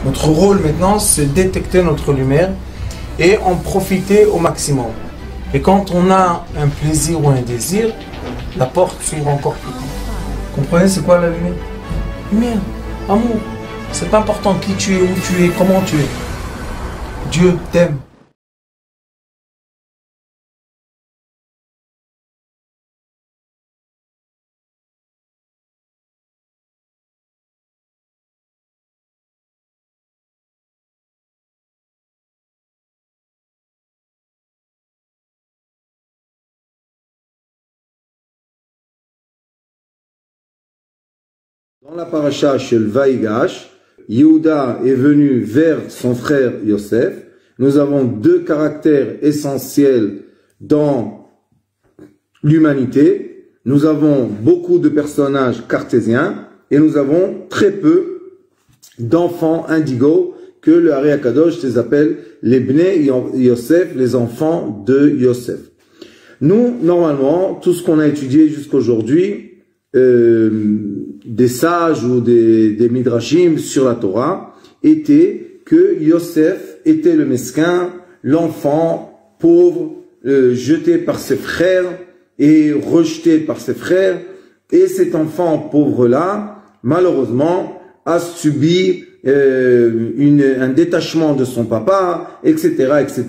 Notre rôle maintenant, c'est détecter notre lumière et en profiter au maximum. Et quand on a un plaisir ou un désir, la porte s'ouvre encore plus grand. Vous comprenez c'est quoi la lumière? Lumière, amour. C'est pas important qui tu es, où tu es, comment tu es. Dieu t'aime. Dans la paracha Shel Vaïgash, Yehuda est venu vers son frère Yosef. Nous avons deux caractères essentiels dans l'humanité. Nous avons beaucoup de personnages cartésiens et nous avons très peu d'enfants indigos que le Hari Akadosh les appelle les Bnei Yosef, les enfants de Yosef. Nous, normalement, tout ce qu'on a étudié jusqu'aujourd'hui, des sages ou des midrashim sur la Torah, était que Yosef était le mesquin, l'enfant pauvre, jeté par ses frères et rejeté par ses frères. Et cet enfant pauvre-là, malheureusement, a subi un détachement de son papa, etc., etc.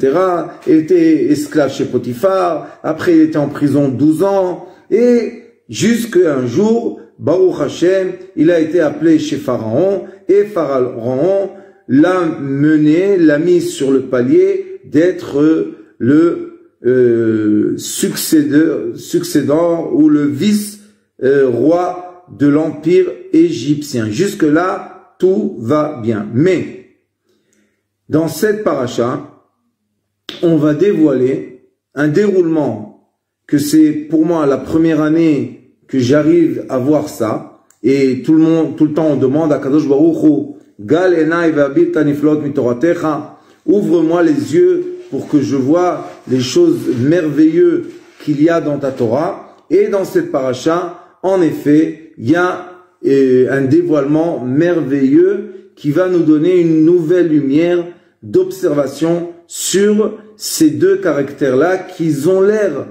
Il était esclave chez Potiphar, après il était en prison 12 ans, et jusqu'à un jour, Baruch Hashem, il a été appelé chez Pharaon, et Pharaon l'a mené, l'a mis sur le palier d'être le succédant ou le vice-roi de l'empire égyptien. Jusque-là, tout va bien. Mais, dans cette paracha, on va dévoiler un déroulement que c'est pour moi la première année que j'arrive à voir ça, et tout le temps on demande à Kadosh Baruch Hu, Gal enai ve'abir taniflot mitoratecha, ouvre-moi les yeux pour que je vois les choses merveilleuses qu'il y a dans ta Torah. Et dans cette paracha, en effet, il y a un dévoilement merveilleux qui va nous donner une nouvelle lumière d'observation sur ces deux caractères-là qui ont l'air,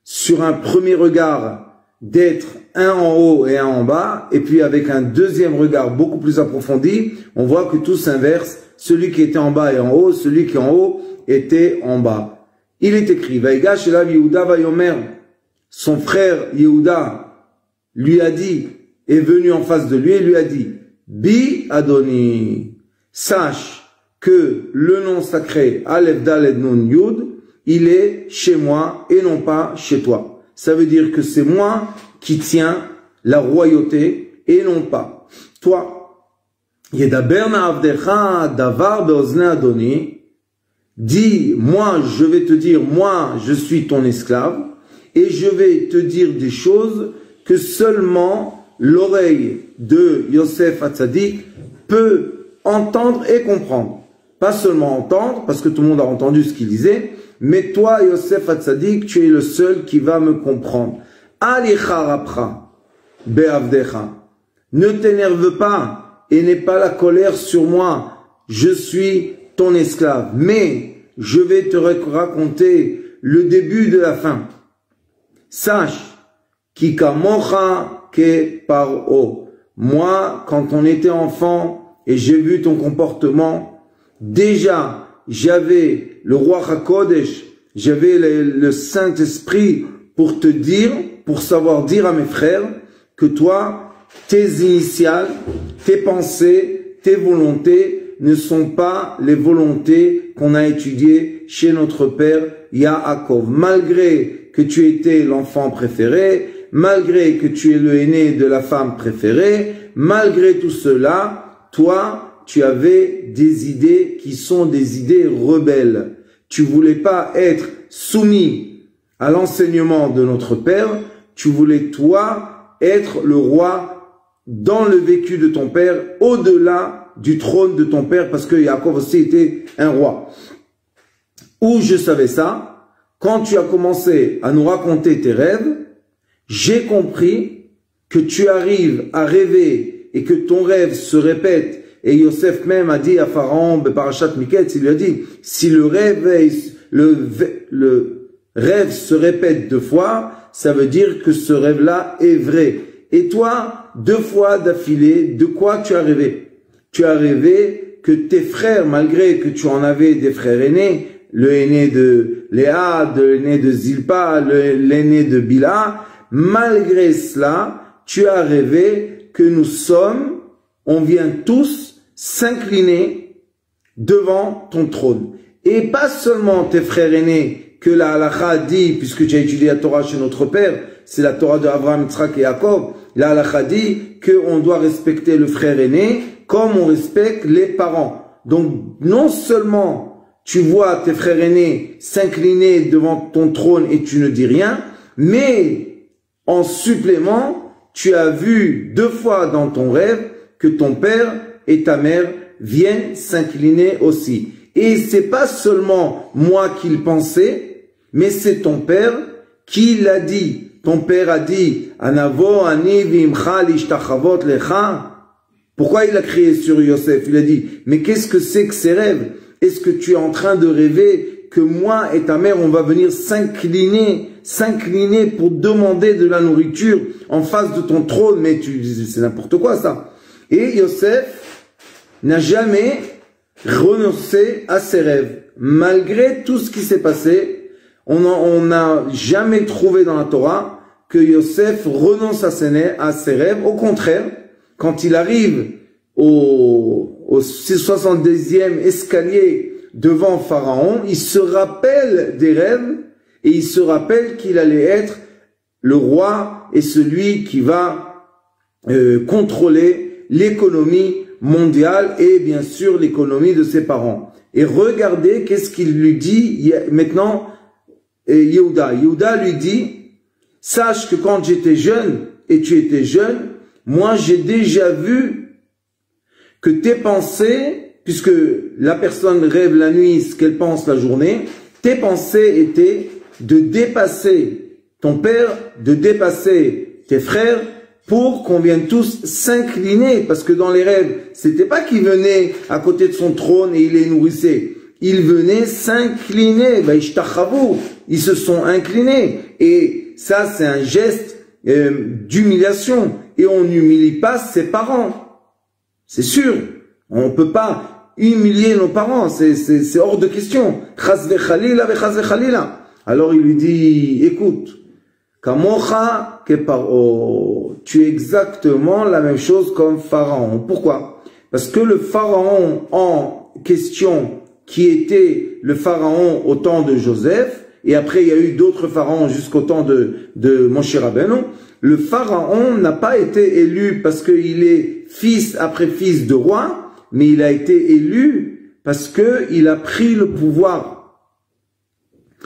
sur un premier regard, d'être un en haut et un en bas, et puis avec un deuxième regard beaucoup plus approfondi, on voit que tout s'inverse, celui qui était en bas est en haut, celui qui est en haut était en bas. Il est écrit, Vaïgash elav Yehuda vayomer, son frère Yehuda lui a dit, est venu en face de lui et lui a dit, Bi Adoni, sache que le nom sacré Aleph Daled Nun Yud, il est chez moi et non pas chez toi. Ça veut dire que c'est moi qui tiens la royauté et non pas toi. Yedaber na'avdecha davar be'ozne Adoni, dis, moi je vais te dire, moi je suis ton esclave, et je vais te dire des choses que seulement l'oreille de Yosef Hatzadik peut entendre et comprendre. Pas seulement entendre, parce que tout le monde a entendu ce qu'il disait, mais toi, Yosef Hatzadik, tu es le seul qui va me comprendre. Alicharapra be'avdecha. Ne t'énerve pas et n'aie pas la colère sur moi. Je suis ton esclave. Mais je vais te raconter le début de la fin. Sache, Kikamocha ke paro. Moi, quand on était enfant et j'ai vu ton comportement, déjà, j'avais le roi HaKodesh, j'avais le Saint-Esprit pour te dire, pour savoir dire à mes frères que toi, tes initiales, tes pensées, tes volontés ne sont pas les volontés qu'on a étudiées chez notre père Yaakov. Malgré que tu étais l'enfant préféré, malgré que tu es le aîné de la femme préférée, malgré tout cela, toi, tu avais des idées qui sont des idées rebelles. Tu voulais pas être soumis à l'enseignement de notre père. Tu voulais, toi, être le roi dans le vécu de ton père, au-delà du trône de ton père, parce que Yaakov aussi était un roi. Où je savais ça, quand tu as commencé à nous raconter tes rêves, j'ai compris que tu arrives à rêver et que ton rêve se répète Et Yosef même a dit à Pharaon, Parashat Miketz, il lui a dit, si le rêve se répète 2 fois, ça veut dire que ce rêve-là est vrai. Et toi, 2 fois d'affilée, de quoi tu as rêvé? Tu as rêvé que tes frères, malgré que tu en avais des frères aînés, le aîné de Léa, l'aîné de Zilpa, l'aîné de Bila, malgré cela, tu as rêvé que on vient tous s'incliner devant ton trône. Et pas seulement tes frères aînés, que la halakha dit, puisque tu as étudié la Torah chez notre père, c'est la Torah de Abraham, Yitzhak et Jacob, la halakha dit qu'on doit respecter le frère aîné comme on respecte les parents. Donc, non seulement tu vois tes frères aînés s'incliner devant ton trône et tu ne dis rien, mais en supplément, tu as vu 2 fois dans ton rêve que ton père et ta mère viennent s'incliner aussi. Et c'est pas seulement moi qui le pensais, mais c'est ton père qui l'a dit. Ton père a dit, Anavo ani vimcha lishtachavot lecha. Pourquoi il a crié sur Yosef? Il a dit, mais qu'est-ce que c'est que ces rêves? Est-ce que tu es en train de rêver que moi et ta mère, on va venir s'incliner pour demander de la nourriture en face de ton trône? Mais c'est n'importe quoi ça. Et Yosef n'a jamais renoncé à ses rêves. Malgré tout ce qui s'est passé, on n'a jamais trouvé dans la Torah que Yosef renonce à ses rêves. Au contraire, quand il arrive au 70e escalier devant Pharaon, il se rappelle des rêves et il se rappelle qu'il allait être le roi et celui qui va contrôler l'économie mondiale et bien sûr l'économie de ses parents. Et regardez qu'est-ce qu'il lui dit maintenant Yehuda. Yehuda lui dit, sache que quand j'étais jeune et tu étais jeune, moi j'ai déjà vu que tes pensées, puisque la personne rêve la nuit ce qu'elle pense la journée, tes pensées étaient de dépasser ton père, de dépasser tes frères, pour qu'on vienne tous s'incliner, parce que dans les rêves, c'était pas qu'il venait à côté de son trône et il les nourrissait. Ils venaient s'incliner, ils se sont inclinés. Et ça, c'est un geste d'humiliation. Et on n'humilie pas ses parents. C'est sûr. On peut pas humilier nos parents. C'est hors de question. Alors il lui dit, écoute, Kamocha ke Paro, tu es exactement la même chose comme Pharaon. Pourquoi? Parce que le Pharaon en question, qui était le Pharaon au temps de Joseph, et après il y a eu d'autres pharaons jusqu'au temps de Moshe Rabbeinu, le Pharaon n'a pas été élu parce qu'il est fils après fils de roi, mais il a été élu parce qu'il a pris le pouvoir.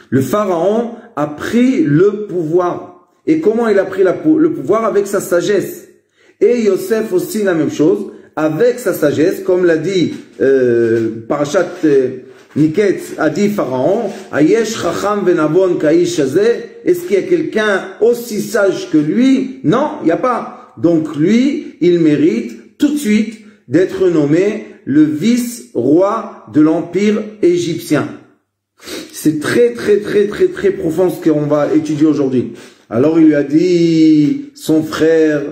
Le Pharaon a pris le pouvoir. Et comment il a pris le pouvoir? Avec sa sagesse. Et Yosef aussi la même chose, avec sa sagesse, comme l'a dit Parashat Miketz, a dit Pharaon, Ayesh chacham venabon kaish hazeh, est-ce qu'il y a quelqu'un aussi sage que lui? Non, il n'y a pas. Donc lui, il mérite tout de suite d'être nommé le vice-roi de l'empire égyptien. C'est très profond ce qu'on va étudier aujourd'hui. Alors il lui a dit, son frère,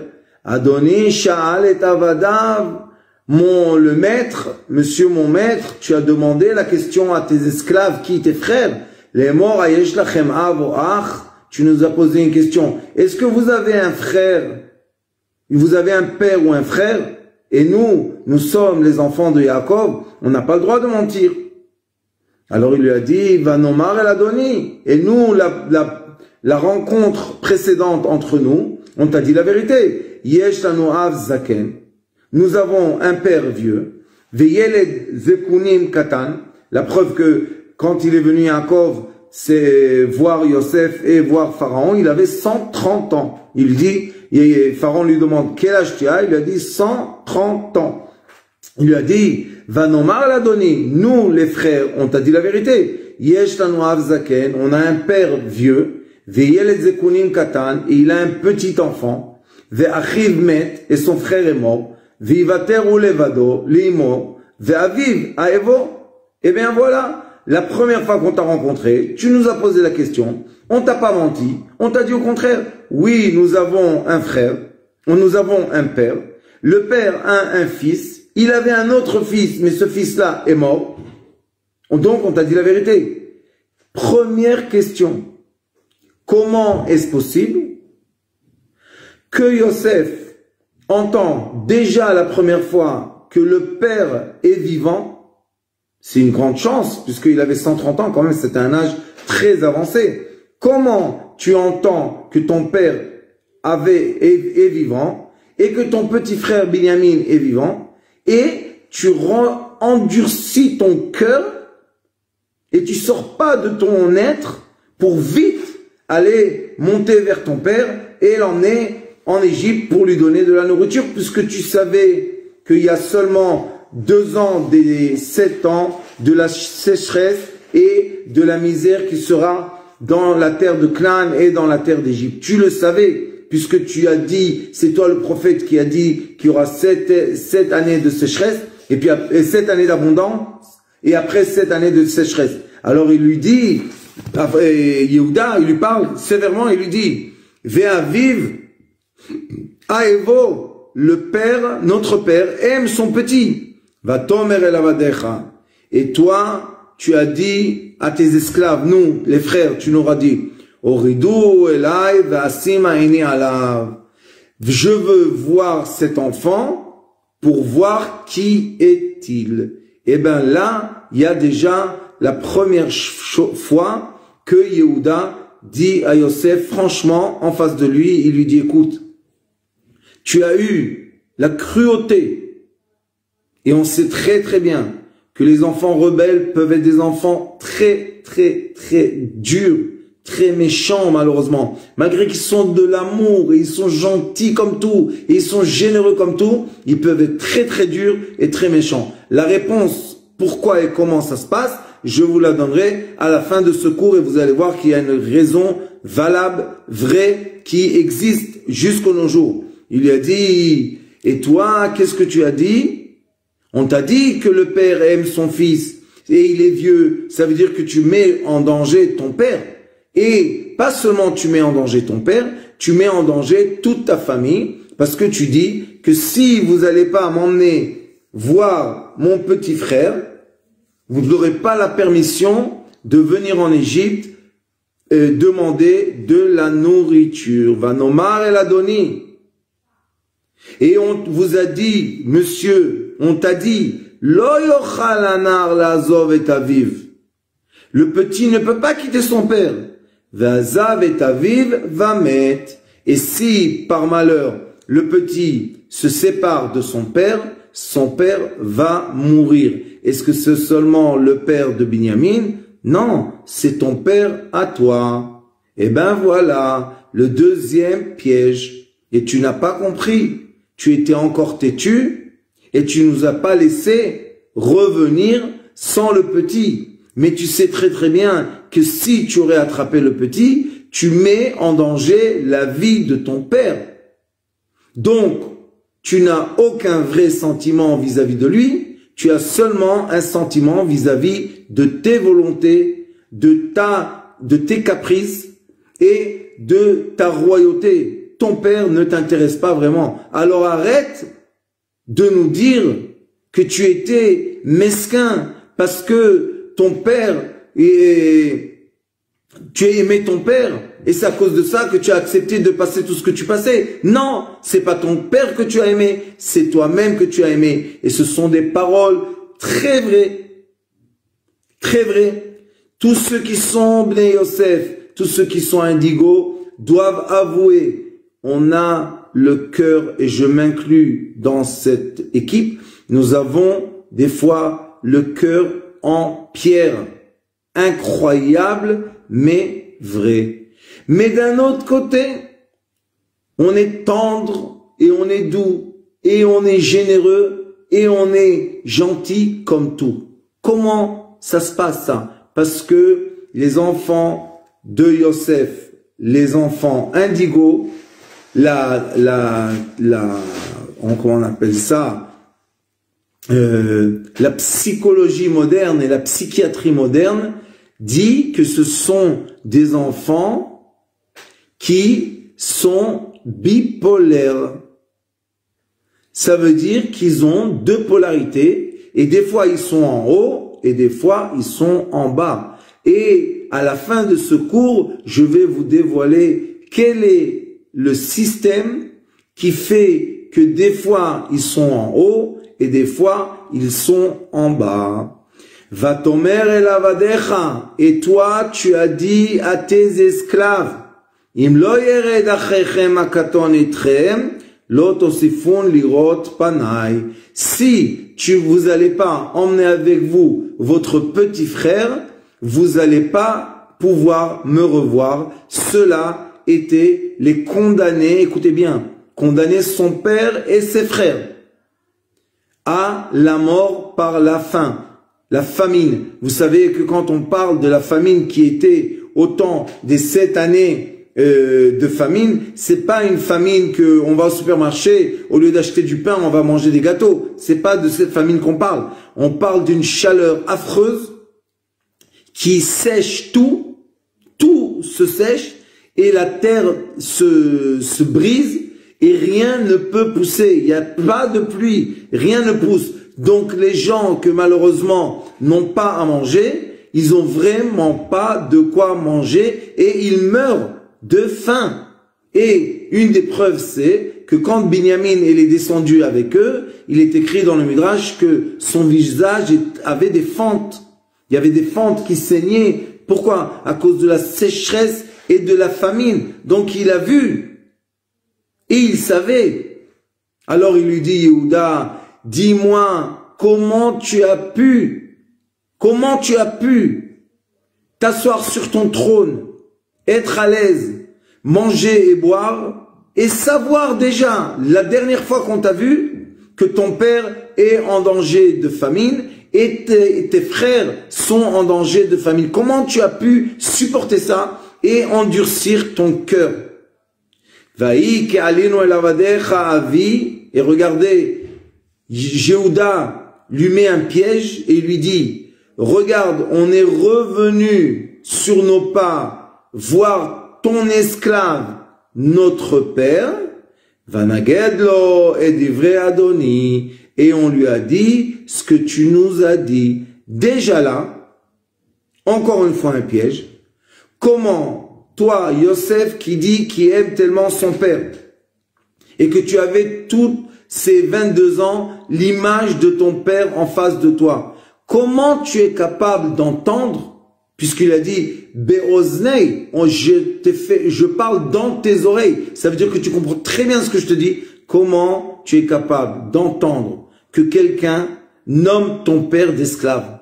Adoni Sha'al et Avadav, le maître, monsieur mon maître, tu as demandé la question à tes esclaves, qui tes frères, les morts ayesh lachem av o ach, tu nous as posé une question, est-ce que vous avez un frère, vous avez un père ou un frère, et nous sommes les enfants de Jacob, on n'a pas le droit de mentir. Alors il lui a dit, Vanomar el Adoni, et nous, la rencontre précédente entre nous, on t'a dit la vérité. Yesh lanu av zaken. Nous avons un père vieux. Veyeled zekunim katan. La preuve que quand il est venu à Yaakov, c'est voir Yosef et voir Pharaon, il avait 130 ans. Il dit, et Pharaon lui demande quel âge tu as, il lui a dit 130 ans. Il lui a dit, Vanomar l'Adoni, nous les frères, on t'a dit la vérité. Yesh lanu av zaken. On a un père vieux. Veyeled zekunim katan, et il a un petit enfant. Ve'achiv met, et son frère est mort. Vivater ou levado, limo, ve'aviv, aevo. Eh bien voilà, la première fois qu'on t'a rencontré, tu nous as posé la question, on t'a pas menti, on t'a dit au contraire, oui, nous avons un frère, nous avons un père, le père a un fils, il avait un autre fils, mais ce fils-là est mort, donc on t'a dit la vérité. Première question, comment est-ce possible que Yosef entend déjà la première fois que le père est vivant? C'est une grande chance, puisqu'il avait 130 ans, quand même, c'était un âge très avancé. Comment tu entends que ton père est vivant, et que ton petit frère Binyamin est vivant, et tu endurcis ton cœur, et tu sors pas de ton être pour vite aller monter vers ton père et l'emmener en Égypte pour lui donner de la nourriture, puisque tu savais qu'il y a seulement 2 ans des 7 ans de la sécheresse et de la misère qui sera dans la terre de Canaan et dans la terre d'Égypte. Tu le savais, puisque tu as dit, c'est toi le prophète qui a dit qu'il y aura 7 années de sécheresse, et puis 7 années d'abondance, et après 7 années de sécheresse. Alors il lui dit, Yehuda, il lui parle sévèrement, il lui dit, Ve'aviv, Aevo, le père, notre père, aime son petit. Va tomer el avadecha. Et toi, tu as dit à tes esclaves, nous, les frères, tu nous as dit, Oridu elai v'asim aini alav. Je veux voir cet enfant pour voir qui est-il. Et bien là, il y a déjà la première fois que Yehuda dit à Yosef, franchement, en face de lui, il lui dit, écoute, tu as eu la cruauté. Et on sait très très bien que les enfants rebelles peuvent être des enfants très très très durs, très méchants malheureusement. Malgré qu'ils sont de l'amour et ils sont gentils comme tout et ils sont généreux comme tout, ils peuvent être très très durs et très méchants. La réponse pourquoi et comment ça se passe, je vous la donnerai à la fin de ce cours et vous allez voir qu'il y a une raison valable, vraie, qui existe jusqu'au nos jours. Il lui a dit, et toi, qu'est-ce que tu as dit? On t'a dit que le père aime son fils et il est vieux. Ça veut dire que tu mets en danger ton père. Et pas seulement tu mets en danger ton père, tu mets en danger toute ta famille parce que tu dis que si vous n'allez pas m'emmener voir mon petit frère, vous n'aurez pas la permission de venir en Égypte demander de la nourriture. Vanomar el Adoni. Et on vous a dit, monsieur, on t'a dit, Lo yochal anar la'azov et aviv. Le petit ne peut pas quitter son père. Va'azav et aviv vamet. Et si, par malheur, le petit se sépare de son père va mourir. Est-ce que c'est seulement le père de Binyamin? Non, c'est ton père à toi. Eh ben voilà, le deuxième piège. Et tu n'as pas compris. Tu étais encore têtu et tu nous as pas laissé revenir sans le petit. Mais tu sais très très bien que si tu aurais attrapé le petit, tu mets en danger la vie de ton père. Donc, tu n'as aucun vrai sentiment vis-à-vis de lui, tu as seulement un sentiment vis-à-vis de tes volontés, de tes caprices et de ta royauté. Ton père ne t'intéresse pas vraiment. Alors arrête de nous dire que tu étais mesquin parce que ton père, tu as aimé ton père et c'est à cause de ça que tu as accepté de passer tout ce que tu passais. Non, c'est pas ton père que tu as aimé, c'est toi-même que tu as aimé. Et ce sont des paroles très vraies. Très vraies. Tous ceux qui sont Bnei Yosef, tous ceux qui sont indigos doivent avouer. On a le cœur, et je m'inclus dans cette équipe, nous avons des fois le cœur en pierre. Incroyable, mais vrai. Mais d'un autre côté, on est tendre, et on est doux, et on est généreux, et on est gentil comme tout. Comment ça se passe ça? Parce que les enfants de Yosef, les enfants indigos, la comment on appelle ça, la psychologie moderne et la psychiatrie moderne dit que ce sont des enfants qui sont bipolaires. Ça veut dire qu'ils ont deux polarités et des fois ils sont en haut et des fois ils sont en bas. Et à la fin de ce cours, je vais vous dévoiler quel est le système qui fait que des fois ils sont en haut et des fois ils sont en bas. Vatomer el avadecha, et toi tu as dit à tes esclaves, im lo yered achechem hakaton itchem, lo tosifun lirot panai. Si vous allez pas emmener avec vous votre petit frère, vous n'allez pas pouvoir me revoir. Cela était les condamnés, écoutez bien, condamner son père et ses frères à la mort par la faim, la famine. Vous savez que quand on parle de la famine qui était au temps des 7 années de famine, c'est pas une famine que on va au supermarché, au lieu d'acheter du pain, on va manger des gâteaux. C'est pas de cette famine qu'on parle. On parle d'une chaleur affreuse qui sèche tout se sèche et la terre se brise et rien ne peut pousser. Il n'y a pas de pluie, rien ne pousse. Donc les gens que malheureusement n'ont pas à manger, ils ont vraiment pas de quoi manger et ils meurent de faim. Et une des preuves, c'est que quand Binyamin est descendu avec eux, il est écrit dans le Midrash que son visage avait des fentes. Il y avait des fentes qui saignaient. Pourquoi? À cause de la sécheresse et de la famine. Donc il a vu. Et il savait. Alors il lui dit, Yehuda, dis-moi, comment tu as pu t'asseoir sur ton trône, être à l'aise, manger et boire, et savoir déjà, la dernière fois qu'on t'a vu, que ton père est en danger de famine, et tes frères sont en danger de famine. Comment tu as pu supporter ça et endurcir ton cœur? Et regardez, Yehuda lui met un piège et lui dit, regarde, on est revenu sur nos pas voir ton esclave, notre père, Vanagedlo et divrei Adoni, et on lui a dit ce que tu nous as dit. Déjà là, encore une fois un piège. Comment toi, Yosef, qui aime tellement son père, et que tu avais tous ces 22 ans l'image de ton père en face de toi, comment tu es capable d'entendre, puisqu'il a dit Beoznei, je parle dans tes oreilles, ça veut dire que tu comprends très bien ce que je te dis. Comment tu es capable d'entendre que quelqu'un nomme ton père d'esclave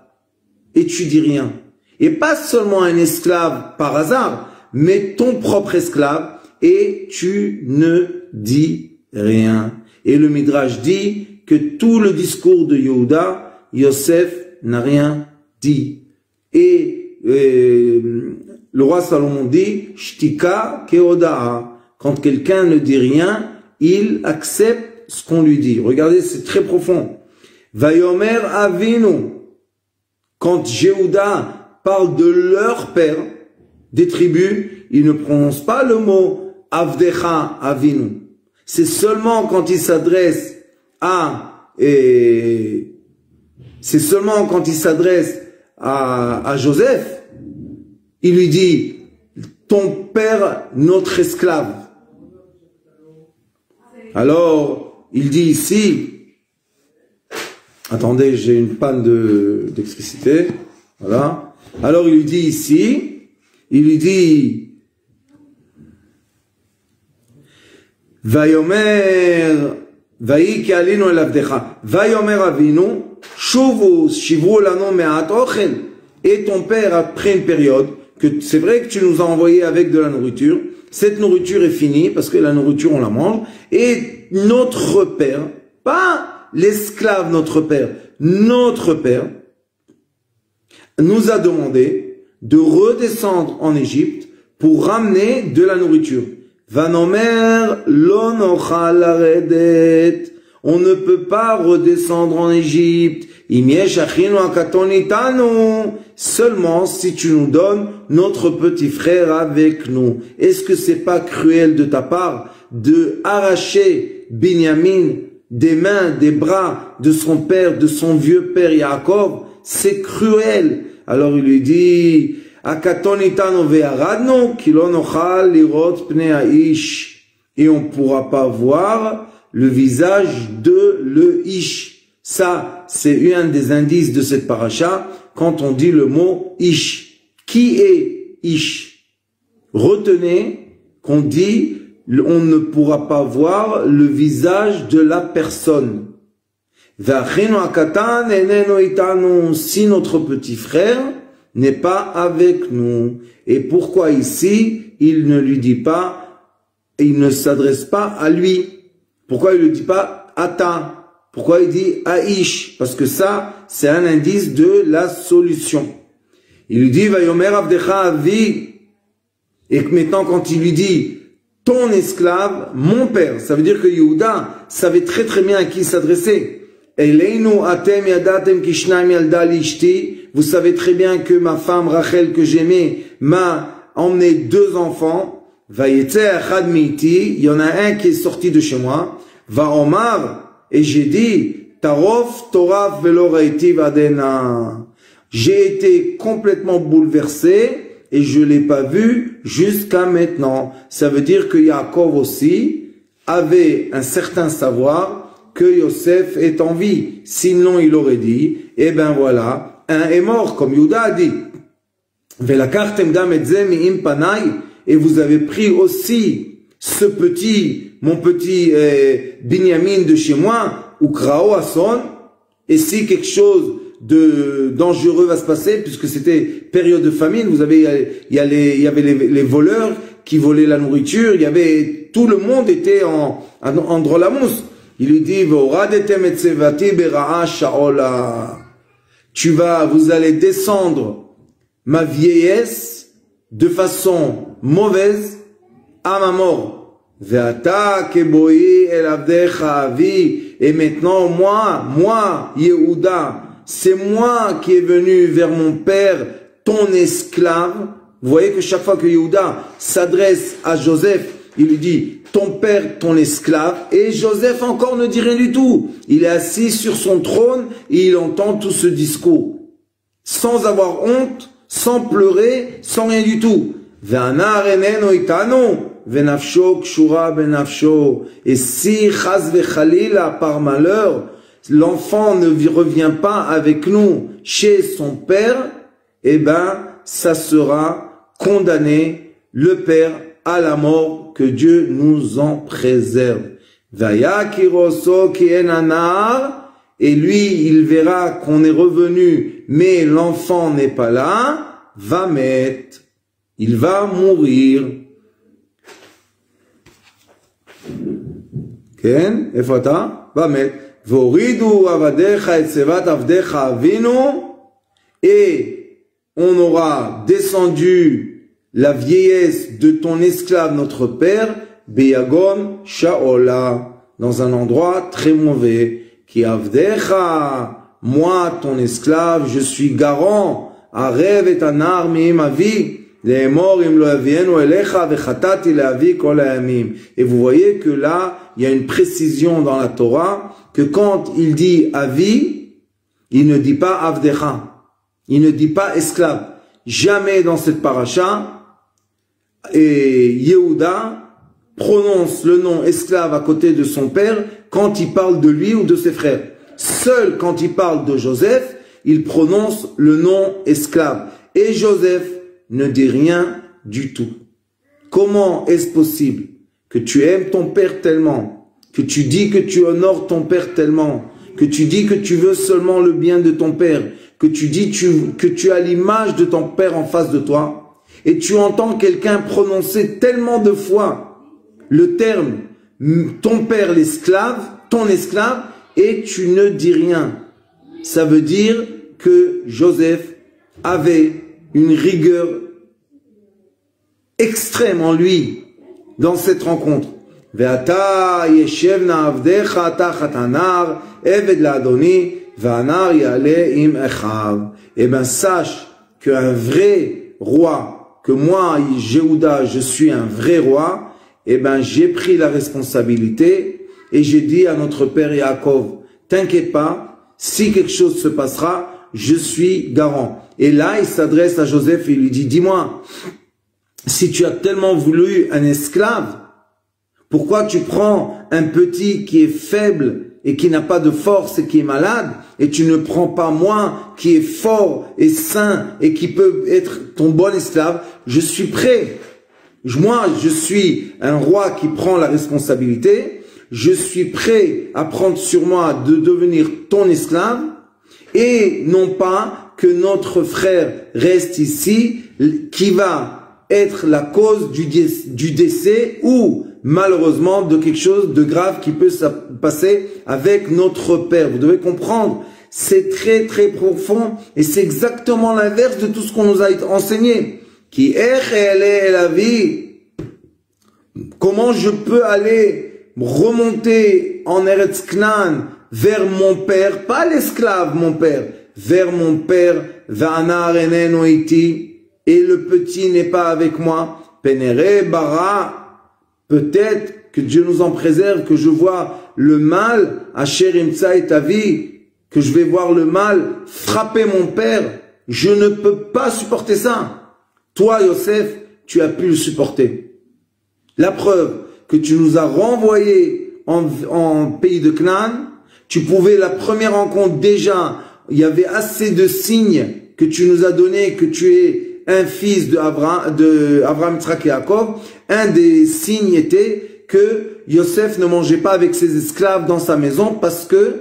et tu dis rien? Et pas seulement un esclave par hasard, mais ton propre esclave, et tu ne dis rien. Et le Midrash dit que tout le discours de Yehuda, Yosef n'a rien dit. Et le roi Salomon dit, Shtika keoda'a. Quand quelqu'un ne dit rien, il accepte ce qu'on lui dit. Regardez, c'est très profond. Vayomer Avinu. Quand Yehuda parle de leur père, des tribus, il ne prononce pas le mot Avdecha Avinu. C'est seulement quand il s'adresse à Joseph, il lui dit ton père, notre esclave. Alors, il dit ici, attendez, j'ai une panne d'électricité, voilà. Alors, il lui dit ici, il lui dit, Vayomer, Vaïki alinu el avdecha, Vayomer avinu, Shuvu, Shivru lanu me'at ochel. Et ton père, après une période, que c'est vrai que tu nous as envoyé avec de la nourriture, cette nourriture est finie, parce que la nourriture, on la mange, et notre père, pas l'esclave, notre père, nous a demandé de redescendre en Égypte pour ramener de la nourriture. Vanomer lo nochal laredet. On ne peut pas redescendre en Égypte. Seulement si tu nous donnes notre petit frère avec nous. Est-ce que c'est pas cruel de ta part de arracher Binyamin des mains, des bras de son père, de son vieux père Yaakov? C'est cruel. Alors il lui dit, et on ne pourra pas voir le visage de le Ish. Ça, c'est un des indices de cette paracha quand on dit le mot Ish. Qui est Ish? Retenez qu'on dit on ne pourra pas voir le visage de la personne. Si notre petit frère n'est pas avec nous. Et pourquoi ici, il ne lui dit pas, il ne s'adresse pas à lui? Pourquoi il ne dit pas Ata? Pourquoi il dit Aïch? Parce que ça, c'est un indice de la solution. Il lui dit Vayomer Avdecha Avi. Et maintenant, quand il lui dit ton esclave, mon père, ça veut dire que Yehuda savait très très bien à qui s'adresser. Eleinu atem yadatem kishnaim yalda lishti. Vous savez très bien que ma femme Rachel que j'aimais m'a emmené 2 enfants. Vayetze achad miti. Il y en a un qui est sorti de chez moi. Va omar. Et j'ai dit Tarof toraf velo raiti vadena. J'ai été complètement bouleversé et je l'ai pas vu jusqu'à maintenant. Ça veut dire que Yaakov aussi avait un certain savoir que Yosef est en vie. Sinon, il aurait dit, eh ben voilà, un est mort, comme Yehuda a dit. Et vous avez pris aussi ce petit, mon petit Binyamin de chez moi, ou Krao Ason, et si quelque chose de dangereux va se passer, puisque c'était période de famine, vous avez, il y avait les voleurs qui volaient la nourriture, il y avait, tout le monde était en Drolamous. Il lui dit, vous allez descendre ma vieillesse de façon mauvaise à ma mort. Et maintenant, moi, Yehuda, c'est moi qui est venu vers mon père, ton esclave. Vous voyez que chaque fois que Yehuda s'adresse à Joseph, il lui dit, ton père, ton esclave, et Joseph encore ne dit rien du tout. Il est assis sur son trône et il entend tout ce discours. Sans avoir honte, sans pleurer, sans rien du tout. Et si, chas vechalila, par malheur, l'enfant ne revient pas avec nous chez son père, eh ben, ça sera condamné, le père, à la mort, que Dieu nous en préserve. Et lui, il verra qu'on est revenu, mais l'enfant n'est pas là, va mettre. Il va mourir. Ken, efata, va mettre. Et on aura descendu la vieillesse de ton esclave, notre père, Beyagon Shaola, dans un endroit très mauvais. Qui avdecha, moi, ton esclave, je suis garant. Arev et anar ma vie. Et vous voyez que là, il y a une précision dans la Torah, que quand il dit avi, il ne dit pas avdecha. Il ne dit pas esclave. Jamais dans cette paracha, et Yehuda prononce le nom esclave à côté de son père quand il parle de lui ou de ses frères. Seul quand il parle de Joseph, il prononce le nom esclave. Et Joseph ne dit rien du tout. Comment est-ce possible que tu aimes ton père tellement, que tu dis que tu honores ton père tellement, que tu dis que tu veux seulement le bien de ton père, que tu dis que tu as l'image de ton père en face de toi, et tu entends quelqu'un prononcer tellement de fois le terme ton père l'esclave, ton esclave, et tu ne dis rien. Ça veut dire que Joseph avait une rigueur extrême en lui dans cette rencontre. Ve'ata yeshevna avdecha tachat anar, eved la'adoni, ve'anar yale im echav. Eh ben, sache qu'un vrai roi, que moi, Jéhouda, je suis un vrai roi, eh ben, j'ai pris la responsabilité et j'ai dit à notre père Yaakov, t'inquiète pas, si quelque chose se passera, je suis garant. Et là, il s'adresse à Joseph et il lui dit, dis-moi, si tu as tellement voulu un esclave, pourquoi tu prends un petit qui est faible et qui n'a pas de force et qui est malade, et tu ne prends pas moi qui est fort et sain et qui peut être ton bon esclave? Je suis prêt. Moi, je suis un roi qui prend la responsabilité. Je suis prêt à prendre sur moi de devenir ton esclave, et non pas que notre frère reste ici, qui va être la cause du décès ou malheureusement de quelque chose de grave qui peut se passer avec notre père. Vous devez comprendre, c'est très très profond et c'est exactement l'inverse de tout ce qu'on nous a enseigné. Qui est la vie? Comment je peux aller remonter en Eretz Knan vers mon père, pas l'esclave, mon père, vers mon père, Va'anar eneno iti, et le petit n'est pas avec moi, Penere bara, peut-être que Dieu nous en préserve, que je vois le mal, Asher imtsa et avi, que je vais voir le mal frapper mon père, je ne peux pas supporter ça. Toi, Yosef, tu as pu le supporter. La preuve que tu nous as renvoyés en pays de Canaan, tu pouvais, la première rencontre déjà, il y avait assez de signes que tu nous as donné, que tu es un fils d'Abraham, Yitzhak et Yaakov. Un des signes était que Yosef ne mangeait pas avec ses esclaves dans sa maison parce que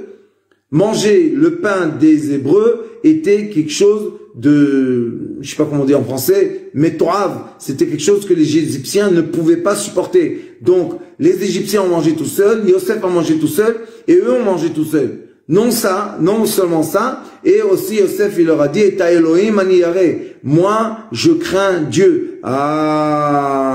manger le pain des Hébreux était quelque chose de, je sais pas comment dire en français, métorave. C'était quelque chose que les Égyptiens ne pouvaient pas supporter. Donc, les Égyptiens ont mangé tout seuls, Yosef a mangé tout seul, et eux ont mangé tout seuls. Non ça, non seulement ça, et aussi Yosef, il leur a dit, et ta Elohim ani yare. Moi, je crains Dieu. Ah,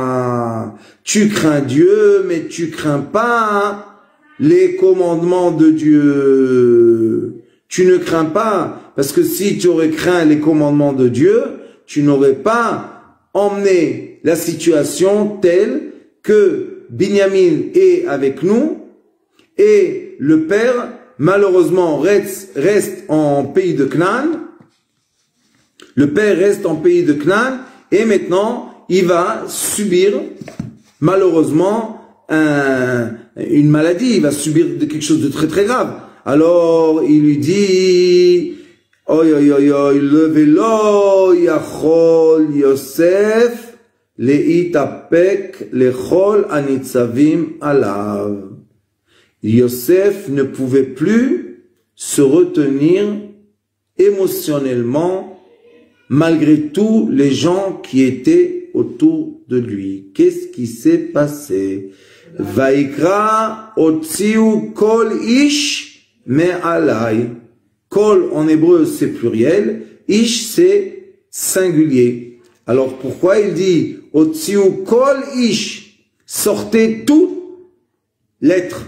tu crains Dieu, mais tu crains pas les commandements de Dieu. Tu ne crains pas, parce que si tu aurais craint les commandements de Dieu, tu n'aurais pas emmené la situation telle que Binyamin est avec nous, et le père, malheureusement, reste en pays de Canaan. Le père reste en pays de Canaan, et maintenant, il va subir, malheureusement, une maladie. Il va subir quelque chose de très très grave. Alors, il lui dit, oi, oi, oi, oi, levelo yachol Yosef leitapek lechol anitzavim alav. Yosef ne pouvait plus se retenir émotionnellement malgré tous les gens qui étaient autour de lui. Qu'est-ce qui s'est passé? Vaikra otziu kol ish me'alai. Kol en hébreu c'est pluriel, ish c'est singulier. Alors pourquoi il dit otziu kol ish? Sortez tout l'être,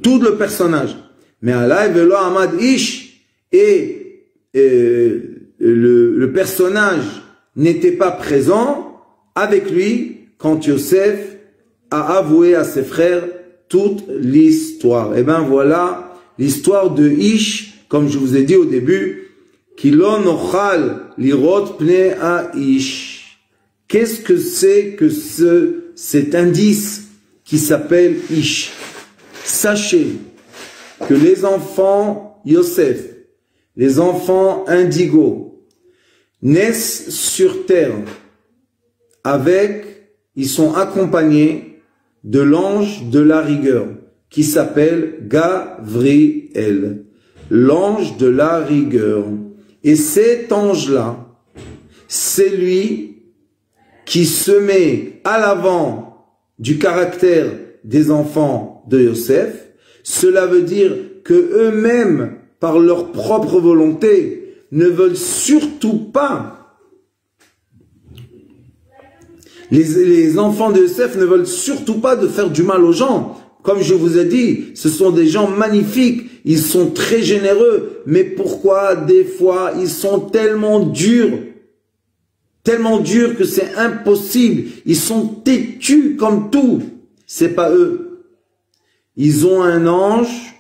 tout le personnage. Mais alai velo amad ish, et le personnage n'était pas présent avec lui quand Yosef a avoué à ses frères toute l'histoire. Et ben voilà l'histoire de Ish, comme je vous ai dit au début, Kilon ochal lirot pne a Ish. Qu'est-ce que c'est que cet indice qui s'appelle Ish? Sachez que les enfants Yosef, les enfants indigo, naissent sur terre ils sont accompagnés de l'ange de la rigueur qui s'appelle Gavriel, l'ange de la rigueur. Et cet ange-là, c'est lui qui se met à l'avant du caractère des enfants de Yosef. Cela veut dire que eux-mêmes, par leur propre volonté, ne veulent surtout pas Les enfants de Yosef ne veulent surtout pas de faire du mal aux gens. Comme je vous ai dit, ce sont des gens magnifiques, ils sont très généreux, mais pourquoi des fois ils sont tellement durs que c'est impossible, ils sont têtus comme tout. C'est pas eux. Ils ont un ange,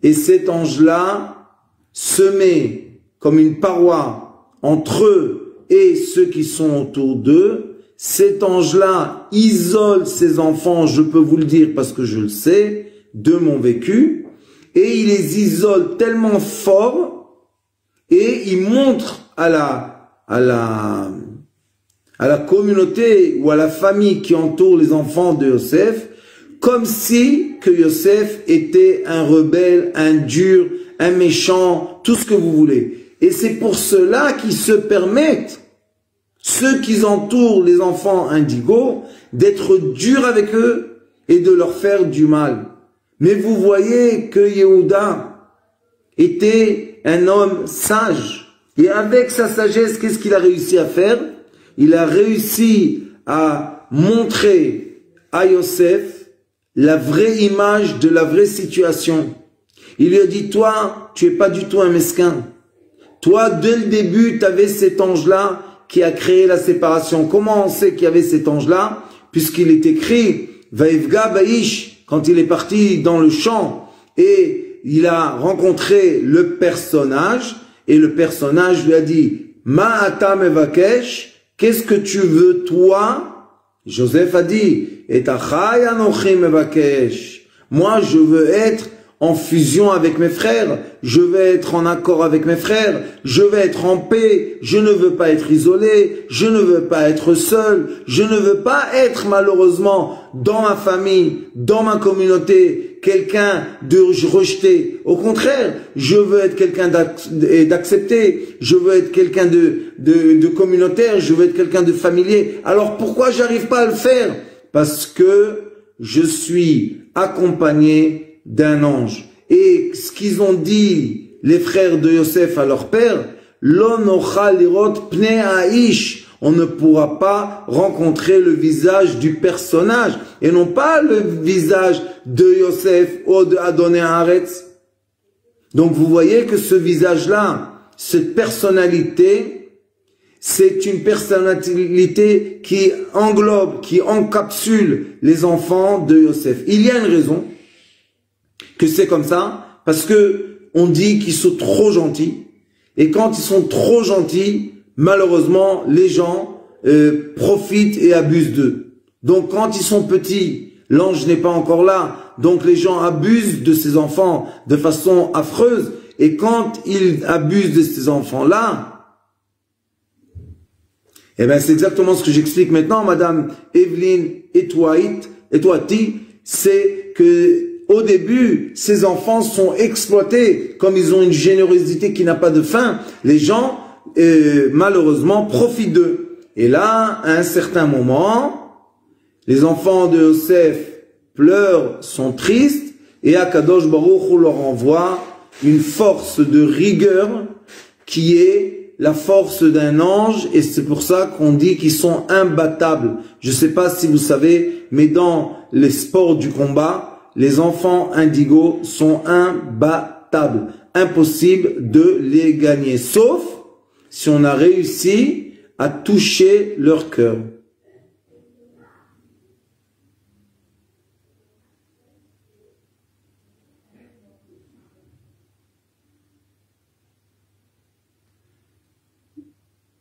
et cet ange-là se met comme une paroi entre eux et ceux qui sont autour d'eux. Cet ange-là isole ses enfants, je peux vous le dire parce que je le sais, de mon vécu, et il les isole tellement fort, et il montre à la communauté ou à la famille qui entoure les enfants de Yosef, comme si que Yosef était un rebelle, un dur, un méchant, tout ce que vous voulez. Et c'est pour cela qu'ils se permettent, ceux qui entourent les enfants indigos, d'être durs avec eux et de leur faire du mal. Mais vous voyez que Yehuda était un homme sage. Et avec sa sagesse, qu'est-ce qu'il a réussi à faire? Il a réussi à montrer à Yosef la vraie image de la vraie situation. Il lui a dit, toi, tu es pas du tout un mesquin. Toi, dès le début, tu avais cet ange-là qui a créé la séparation. Comment on sait qu'il y avait cet ange-là? Puisqu'il est écrit, Vaivga Baïsh, quand il est parti dans le champ et il a rencontré le personnage, et le personnage lui a dit, Ma'ata mevakesh, qu'est-ce que tu veux toi? Joseph a dit, Et achai anochi mevakesh, moi je veux être en fusion avec mes frères, je veux être en accord avec mes frères, je veux être en paix, je ne veux pas être isolé, je ne veux pas être seul, je ne veux pas être malheureusement dans ma famille, dans ma communauté, quelqu'un de rejeté. Au contraire, je veux être quelqu'un d'accepté, je veux être quelqu'un de communautaire, je veux être quelqu'un de familier. Alors pourquoi j'arrive pas à le faire? Parce que je suis accompagné d'un ange. Et ce qu'ils ont dit, les frères de Yosef à leur père, on ne pourra pas rencontrer le visage du personnage, et non pas le visage de Yosef ou de Adonai Haaretz. Donc vous voyez que ce visage-là, cette personnalité, c'est une personnalité qui englobe, qui encapsule les enfants de Yosef. Il y a une raison que c'est comme ça, parce que on dit qu'ils sont trop gentils, et quand ils sont trop gentils, malheureusement, les gens profitent et abusent d'eux. Donc quand ils sont petits, l'ange n'est pas encore là, donc les gens abusent de ces enfants de façon affreuse, et quand ils abusent de ces enfants-là, eh ben c'est exactement ce que j'explique maintenant, Madame Evelyne Etouati, c'est que au début, ces enfants sont exploités, comme ils ont une générosité qui n'a pas de fin. Les gens, malheureusement, profitent d'eux. Et là, à un certain moment, les enfants de Yosef pleurent, sont tristes, et Akadosh Baruch Hu leur envoie une force de rigueur qui est la force d'un ange, et c'est pour ça qu'on dit qu'ils sont imbattables. Je ne sais pas si vous savez, mais dans les sports du combat, les enfants indigos sont imbattables. Impossible de les gagner. Sauf si on a réussi à toucher leur cœur.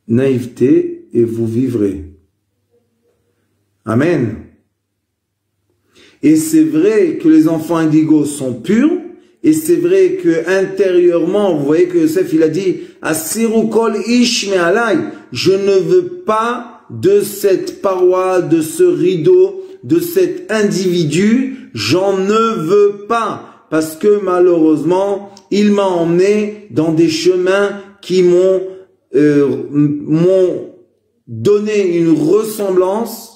Naïveté et vous vivrez. Amen. Et c'est vrai que les enfants indigos sont purs, et c'est vrai que intérieurement, vous voyez que Yosef, il a dit, Asiru kol ish me'alai, je ne veux pas de cette paroi, de ce rideau, de cet individu, j'en ne veux pas, parce que malheureusement, il m'a emmené dans des chemins qui m'ont donné une ressemblance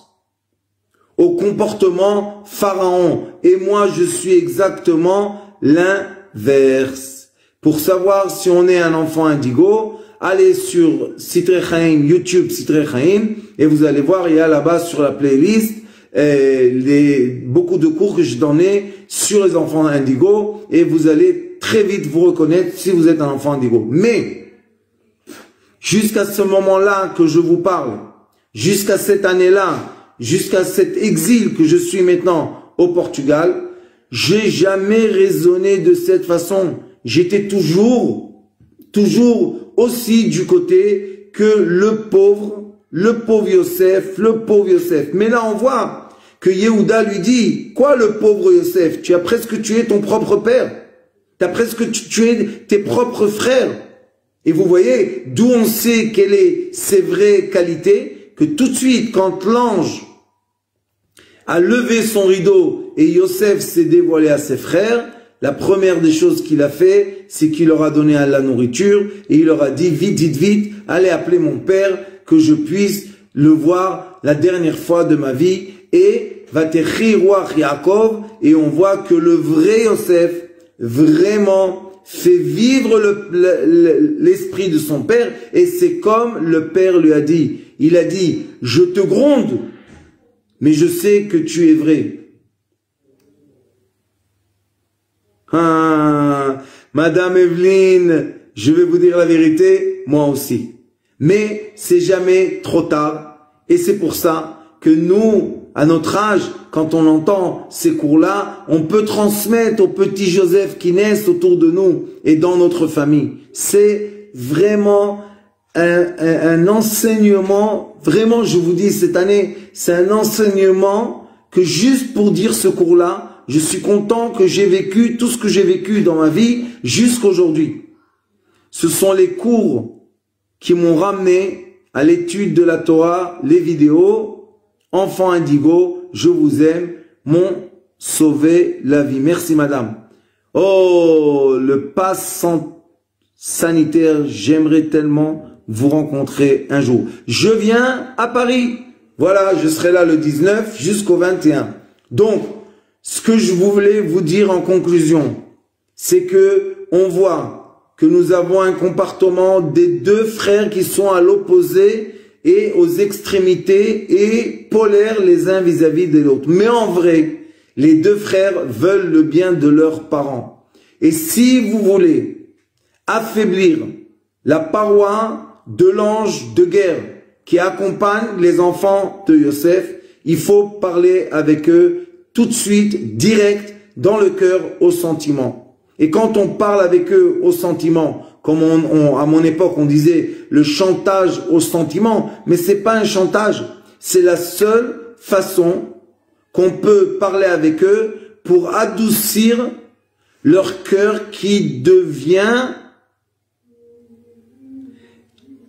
au comportement pharaon. Et moi, je suis exactement l'inverse. Pour savoir si on est un enfant indigo, allez sur Sitrei Chaim, YouTube Sitrei Chaim, et vous allez voir, il y a là-bas sur la playlist beaucoup de cours que je donnais sur les enfants indigo, et vous allez très vite vous reconnaître si vous êtes un enfant indigo. Mais, jusqu'à ce moment-là que je vous parle, jusqu'à cette année-là, jusqu'à cet exil que je suis maintenant au Portugal, j'ai jamais raisonné de cette façon. J'étais toujours aussi du côté que le pauvre Yosef. Mais là, on voit que Yehuda lui dit, quoi le pauvre Yosef? Tu as presque tué ton propre père. Tu as presque tué tes propres frères. Et vous voyez, d'où on sait quelles sont ses vraies qualités, que tout de suite, quand l'ange a levé son rideau et Yosef s'est dévoilé à ses frères, la première des choses qu'il a fait, c'est qu'il leur a donné à la nourriture et il leur a dit, vite, allez appeler mon père, que je puisse le voir la dernière fois de ma vie. Et Vatechi Ruach Yaakov, et on voit que le vrai Yosef vraiment fait vivre l'esprit de son père, et c'est comme le père lui a dit. Il a dit, je te gronde, mais je sais que tu es vrai. Ah, Madame Evelyne, je vais vous dire la vérité, moi aussi. Mais c'est jamais trop tard. Et c'est pour ça que nous, à notre âge, quand on entend ces cours-là, on peut transmettre aux petits Joseph qui naissent autour de nous et dans notre famille. C'est vraiment un enseignement, vraiment je vous dis cette année, c'est un enseignement que juste pour dire ce cours-là, je suis content que j'ai vécu tout ce que j'ai vécu dans ma vie jusqu'aujourd'hui. Ce sont les cours qui m'ont ramené à l'étude de la Torah, les vidéos, enfants indigo, je vous aime, m'ont sauvé la vie. Merci madame. Oh, le pass sanitaire, j'aimerais tellement vous rencontrer un jour. Je viens à Paris. Voilà, je serai là le 19 jusqu'au 21. Donc, ce que je voulais vous dire en conclusion, c'est que on voit que nous avons un comportement des deux frères qui sont à l'opposé et aux extrémités et polaires les uns vis-à-vis de l'autre. Mais en vrai, les deux frères veulent le bien de leurs parents. Et si vous voulez affaiblir la paroi de l'ange de guerre qui accompagne les enfants de Yosef, il faut parler avec eux tout de suite, direct, dans le cœur, au sentiment. Et quand on parle avec eux au sentiment, comme à mon époque on disait le chantage au sentiment, mais c'est pas un chantage, c'est la seule façon qu'on peut parler avec eux pour adoucir leur cœur qui devient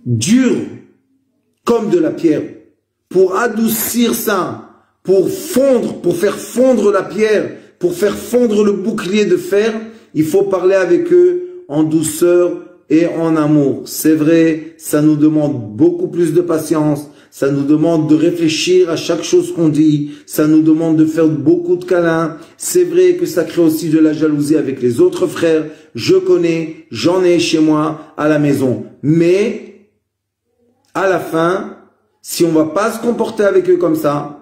dur comme de la pierre. Pour adoucir ça, pour faire fondre la pierre, pour faire fondre le bouclier de fer, il faut parler avec eux en douceur et en amour. C'est vrai, ça nous demande beaucoup plus de patience, ça nous demande de réfléchir à chaque chose qu'on dit, ça nous demande de faire beaucoup de câlins. C'est vrai que ça crée aussi de la jalousie avec les autres frères. Je connais, j'en ai chez moi à la maison. Mais, à la fin, si on va pas se comporter avec eux comme ça,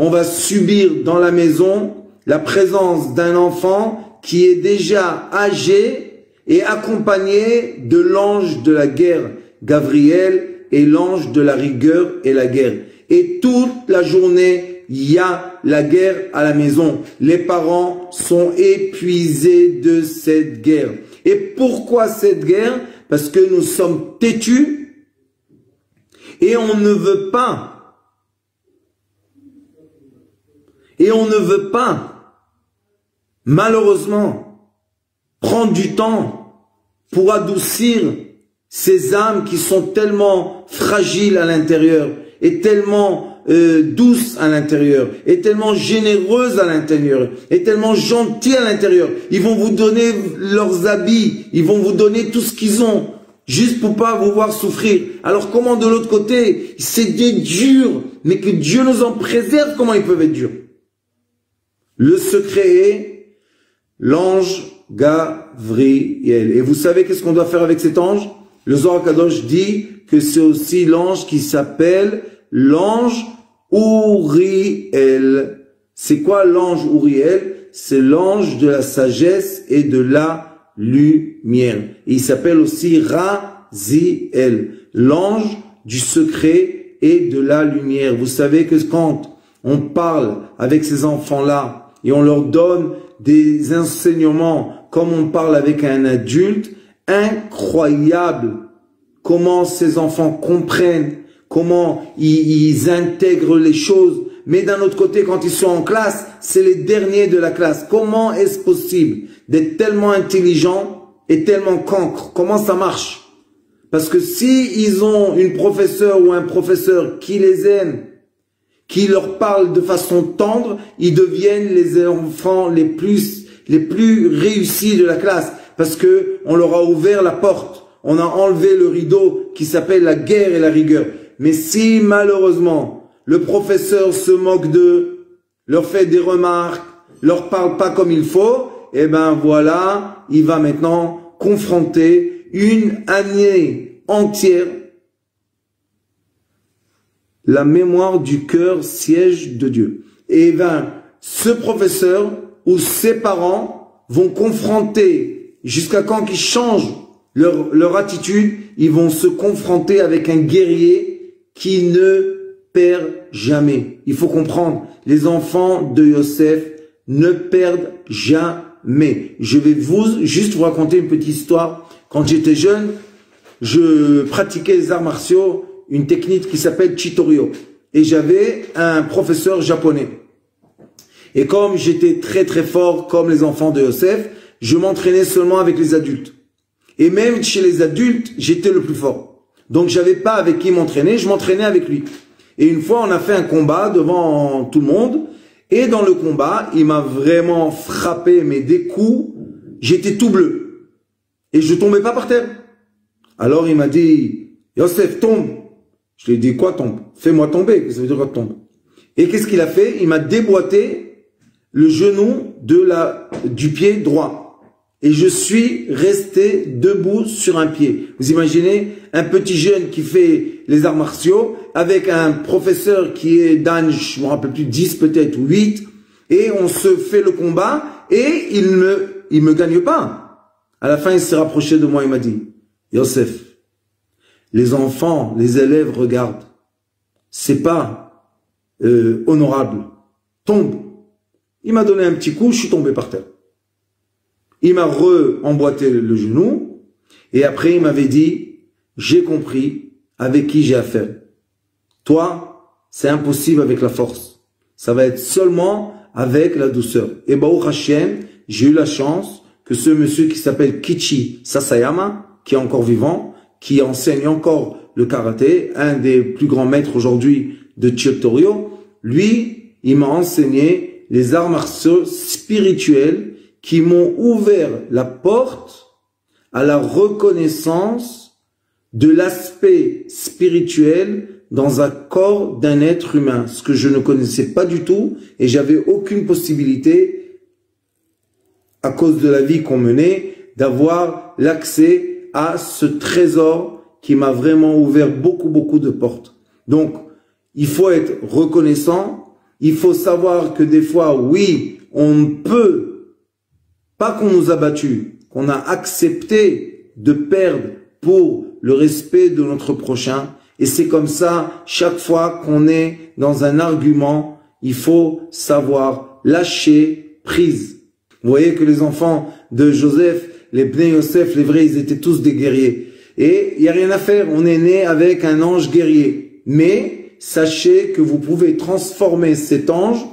on va subir dans la maison la présence d'un enfant qui est déjà âgé et accompagné de l'ange de la guerre, Gabriel, et l'ange de la rigueur et la guerre. Et toute la journée, il y a la guerre à la maison. Les parents sont épuisés de cette guerre. Et pourquoi cette guerre? Parce que nous sommes têtus et on ne veut pas. Et on ne veut pas, malheureusement, prendre du temps pour adoucir ces âmes qui sont tellement fragiles à l'intérieur et tellement douces à l'intérieur et tellement généreuses à l'intérieur et tellement gentilles à l'intérieur. Ils vont vous donner leurs habits, ils vont vous donner tout ce qu'ils ont, juste pour pas vous voir souffrir. Alors comment de l'autre côté, c'est des durs, mais que Dieu nous en préserve, comment ils peuvent être durs? Le secret est l'ange Gabriel. Gavriel. Et vous savez qu'est-ce qu'on doit faire avec cet ange? Le Zohar Kadosh dit que c'est aussi l'ange qui s'appelle l'ange Uriel. C'est quoi l'ange Uriel? C'est l'ange de la sagesse et de la lumière. Et il s'appelle aussi Raziel, l'ange du secret et de la lumière. Vous savez que quand on parle avec ces enfants-là et on leur donne des enseignements comme on parle avec un adulte, incroyable comment ces enfants comprennent, comment ils intègrent les choses. Mais d'un autre côté, quand ils sont en classe, c'est les derniers de la classe. Comment est-ce possible d'être tellement intelligent et tellement cancre? Comment ça marche? Parce que si ils ont une professeure ou un professeur qui les aime, qui leur parle de façon tendre, ils deviennent les enfants les plus réussis de la classe. Parce que on leur a ouvert la porte. On a enlevé le rideau qui s'appelle la guerre et la rigueur. Mais si malheureusement le professeur se moque d'eux, leur fait des remarques, leur parle pas comme il faut, et ben voilà, il va maintenant confronter une année entière. La mémoire du cœur, siège de Dieu. Et ben ce professeur ou ses parents vont confronter, jusqu'à quand qu'ils changent leur attitude, ils vont se confronter avec un guerrier qui ne perd jamais. Il faut comprendre, les enfants de Yosef ne perdent jamais. Je vais juste vous raconter une petite histoire. Quand j'étais jeune, je pratiquais les arts martiaux, une technique qui s'appelle Chitorio. Et j'avais un professeur japonais. Et comme j'étais très très fort comme les enfants de Yosef, je m'entraînais seulement avec les adultes. Et même chez les adultes, j'étais le plus fort. Donc j'avais pas avec qui m'entraîner, je m'entraînais avec lui. Et une fois, on a fait un combat devant tout le monde. Et dans le combat, il m'a vraiment frappé, mais des coups, j'étais tout bleu. Et je tombais pas par terre. Alors il m'a dit, Yosef, tombe. Je lui ai dit, quoi tombe? Fais-moi tomber. Qu'est-ce que ça veut dire quoi tombe? Et qu'est-ce qu'il a fait? Il m'a déboîté le genou du pied droit. Et je suis resté debout sur un pied. Vous imaginez un petit jeune qui fait les arts martiaux avec un professeur qui est d'âge, je me rappelle plus, 10 peut-être, ou 8, et on se fait le combat, et il me gagne pas. À la fin, il s'est rapproché de moi, il m'a dit, Yosef, les enfants, les élèves regardent, c'est pas honorable, tombe. Il m'a donné un petit coup, je suis tombé par terre. Il m'a re-emboîté le genou, et après il m'avait dit, j'ai compris avec qui j'ai affaire. Toi, c'est impossible avec la force. Ça va être seulement avec la douceur. Et Baruch Hashem, j'ai eu la chance que ce monsieur qui s'appelle Kichi Sasayama, qui est encore vivant, qui enseigne encore le karaté, un des plus grands maîtres aujourd'hui de Chitorio, lui, il m'a enseigné les arts martiaux spirituels qui m'ont ouvert la porte à la reconnaissance de l'aspect spirituel dans un corps d'un être humain, ce que je ne connaissais pas du tout et j'avais aucune possibilité, à cause de la vie qu'on menait, d'avoir l'accès à ce trésor qui m'a vraiment ouvert beaucoup de portes. Donc, il faut être reconnaissant, il faut savoir que des fois, oui, on ne peut pas qu'on nous a battus, qu'on a accepté de perdre pour le respect de notre prochain. Et c'est comme ça, chaque fois qu'on est dans un argument, il faut savoir lâcher prise. Vous voyez que les enfants de Joseph, les Bnei Yosef, les vrais, ils étaient tous des guerriers. Et il n'y a rien à faire, on est né avec un ange guerrier. Mais sachez que vous pouvez transformer cet ange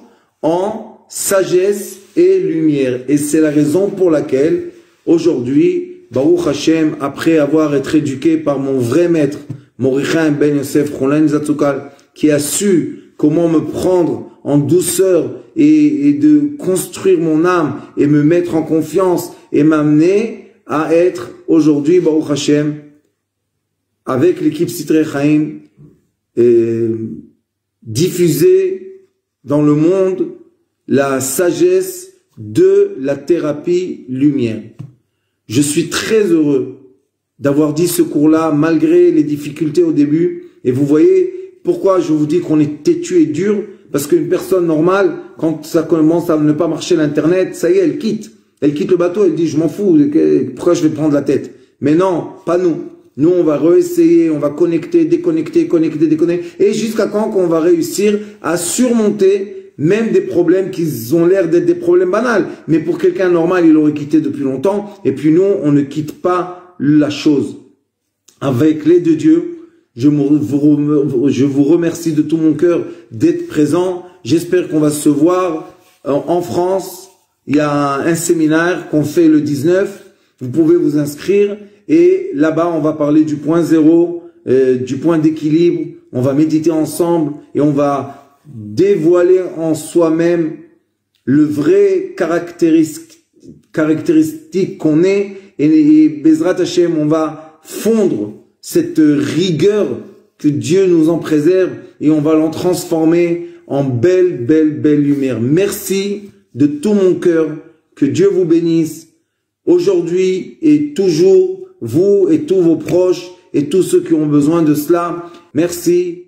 en sagesse et lumière. Et c'est la raison pour laquelle, aujourd'hui, Baruch Hashem, après avoir été éduqué par mon vrai maître, Mordechai Ben Yosef Cholaim Zatzukal, qui a su comment me prendre en douceur et de construire mon âme et me mettre en confiance et m'amener à être aujourd'hui, Baruch Hashem, avec l'équipe Sitrei Chaim, diffuser dans le monde la sagesse de la thérapie lumière. Je suis très heureux d'avoir dit ce cours-là, malgré les difficultés au début. Et vous voyez, pourquoi je vous dis qu'on est têtu et dur? Parce qu'une personne normale, quand ça commence à ne pas marcher l'Internet, ça y est, elle quitte. Elle quitte le bateau, elle dit, je m'en fous, pourquoi je vais prendre la tête? Mais non, pas nous. Nous, on va réessayer, on va connecter, déconnecter, connecter, déconnecter. Et jusqu'à quand qu'on va réussir à surmonter même des problèmes qui ont l'air d'être des problèmes banals. Mais pour quelqu'un normal, il aurait quitté depuis longtemps. Et puis nous, on ne quitte pas la chose. Avec l'aide de Dieu, je vous remercie de tout mon cœur d'être présent. J'espère qu'on va se voir en France. Il y a un séminaire qu'on fait le 19. Vous pouvez vous inscrire. Et là-bas, on va parler du point zéro, du point d'équilibre. On va méditer ensemble et on va dévoiler en soi-même le vrai caractéristique qu'on est. Et Bezrat Hashem, on va fondre cette rigueur que Dieu nous en préserve et on va l'en transformer en belle lumière. Merci de tout mon cœur. Que Dieu vous bénisse aujourd'hui et toujours, vous et tous vos proches et tous ceux qui ont besoin de cela. Merci.